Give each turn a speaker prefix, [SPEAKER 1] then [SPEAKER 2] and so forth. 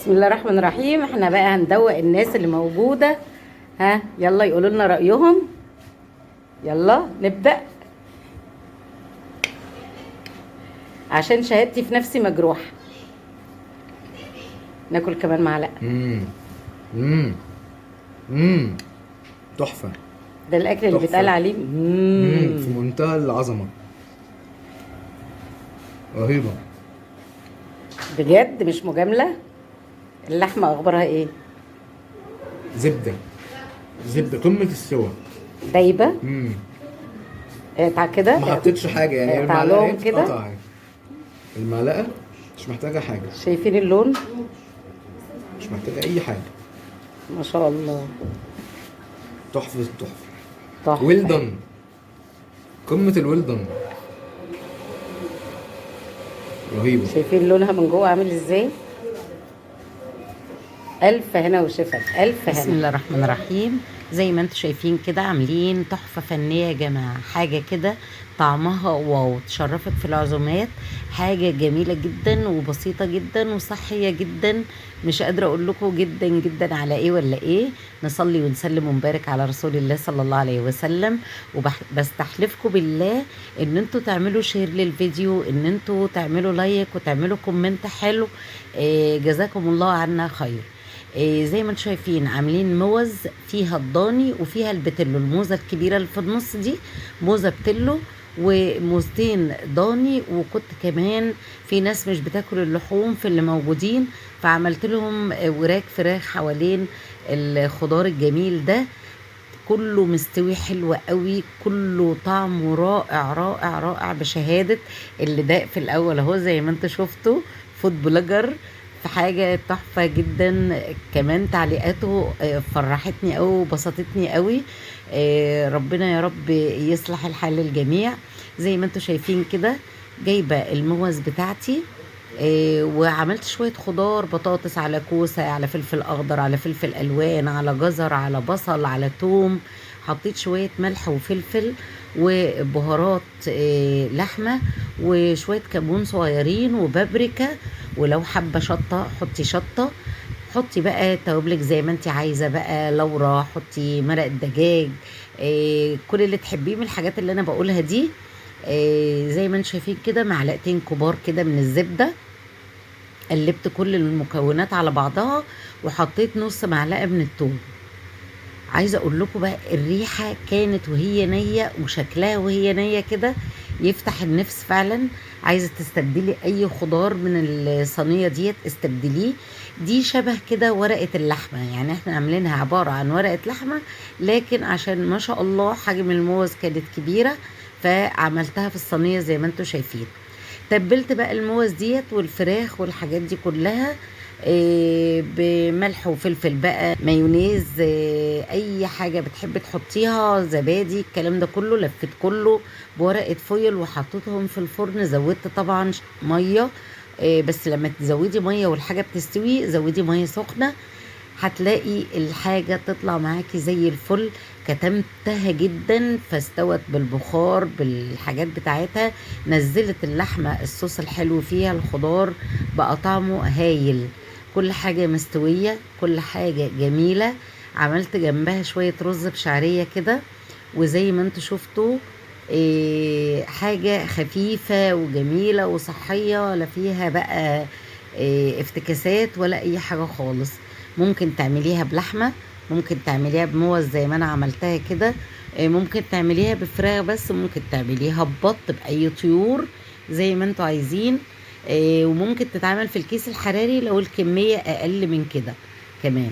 [SPEAKER 1] بسم الله الرحمن الرحيم. احنا بقى هندوق الناس اللي موجودة. ها يلا يقولوا لنا رأيهم. يلا نبدأ عشان شهادتي في نفسي مجروحة. ناكل كمان معلقة.
[SPEAKER 2] تحفة.
[SPEAKER 1] ده الأكل اللي بيتقال عليه
[SPEAKER 2] في منتهى العظمة، رهيبة
[SPEAKER 1] بجد مش مجاملة. اللحمة أخبارها إيه؟
[SPEAKER 2] زبدة قمة السوا،
[SPEAKER 1] دايبة. اقطع كده،
[SPEAKER 2] ما حطيتش حاجة يعني.
[SPEAKER 1] اقطع لهم كده.
[SPEAKER 2] المعلقة مش محتاجة حاجة.
[SPEAKER 1] شايفين اللون؟
[SPEAKER 2] مش محتاجة أي حاجة.
[SPEAKER 1] ما شاء الله،
[SPEAKER 2] تحفة.
[SPEAKER 1] تحفة.
[SPEAKER 2] ويلدن، قمة الويلدن، رهيبة.
[SPEAKER 1] شايفين لونها من جوه عامل ازاي؟ ألف هنا وشفا، ألف هنا.
[SPEAKER 3] بسم الله الرحمن الرحيم. زي ما انتم شايفين كده عاملين تحفة فنية يا جماعة. حاجة كده طعمها واو، تشرفك في العزومات. حاجة جميلة جدا وبسيطة جدا وصحية جدا. مش قادرة اقول لكم جدا جدا على ايه ولا ايه. نصلي ونسلم ونبارك على رسول الله صلى الله عليه وسلم. وبستحلفكم بالله ان انتوا تعملوا شير للفيديو، ان انتوا تعملوا لايك وتعملوا كومنت حلو. جزاكم الله عنا خير. زي ما انتم شايفين عاملين موز فيها الضاني وفيها البتلو. الموزه الكبيره اللي في النص دي موزه بتلو وموزتين ضاني. وكنت كمان في ناس مش بتاكل اللحوم في اللي موجودين، فعملت لهم وراك فراخ حوالين الخضار الجميل ده. كله مستوي حلو قوي، كله طعمه رائع رائع رائع بشهادة اللي داق في الاول اهو. زي ما انتوا شفتوا فود بلوجر، في حاجة تحفة جدا. كمان تعليقاته فرحتني قوي وبسطتني قوي. ربنا يا رب يصلح الحال للجميع. زي ما انتوا شايفين كده جايبة الموز بتاعتي، وعملت شوية خضار، بطاطس على كوسة على فلفل أخضر على فلفل ألوان على جزر على بصل على توم. حطيت شوية ملح وفلفل وبهارات لحمة وشوية كمون صغيرين وبابريكا. ولو حابة شطة حطي شطة. حطي بقى توابلك زي ما انت عايزة بقى، لورا حطي مرق الدجاج، كل اللي تحبيه من الحاجات اللي انا بقولها دي. زي ما انتم شايفين كده معلقتين كبار كده من الزبدة. قلبت كل المكونات على بعضها وحطيت نص معلقة من الثوم. عايزة اقول لكم بقى الريحة كانت وهي نية وشكلها وهي نية كده يفتح النفس فعلا. عايزة تستبدلي اي خضار من الصينية ديت استبدليه. دي شبه كده ورقة اللحمة، يعني احنا عاملينها عبارة عن ورقة لحمة، لكن عشان ما شاء الله حجم الموز كانت كبيرة فعملتها في الصينية زي ما انتوا شايفين. تبلت بقى الموز ديت والفراخ والحاجات دي كلها بملح وفلفل بقى، مايونيز، اي حاجه بتحب تحطيها، زبادي، الكلام ده كله. لفيت كله بورقه فويل وحطيتهم في الفرن. زودت طبعا ميه، بس لما تزودي ميه والحاجه بتستوي زودي ميه سخنه، هتلاقي الحاجة تطلع معاكي زي الفل. كتمتها جدا فاستوت بالبخار بالحاجات بتاعتها. نزلت اللحمة الصوص الحلو فيها، الخضار بقى طعمه هايل. كل حاجة مستوية، كل حاجة جميلة. عملت جنبها شوية رز بشعرية كده. وزي ما انتوا شفتوا حاجة خفيفة وجميلة وصحية، ولا فيها بقى افتكاسات ولا اي حاجة خالص. ممكن تعمليها بلحمة، ممكن تعمليها بموز زي ما انا عملتها كده، ممكن تعمليها بفراخ بس، ممكن تعمليها ببط بأي طيور زي ما انتوا عايزين. وممكن تتعمل في الكيس الحراري لو الكمية اقل من كده كمان.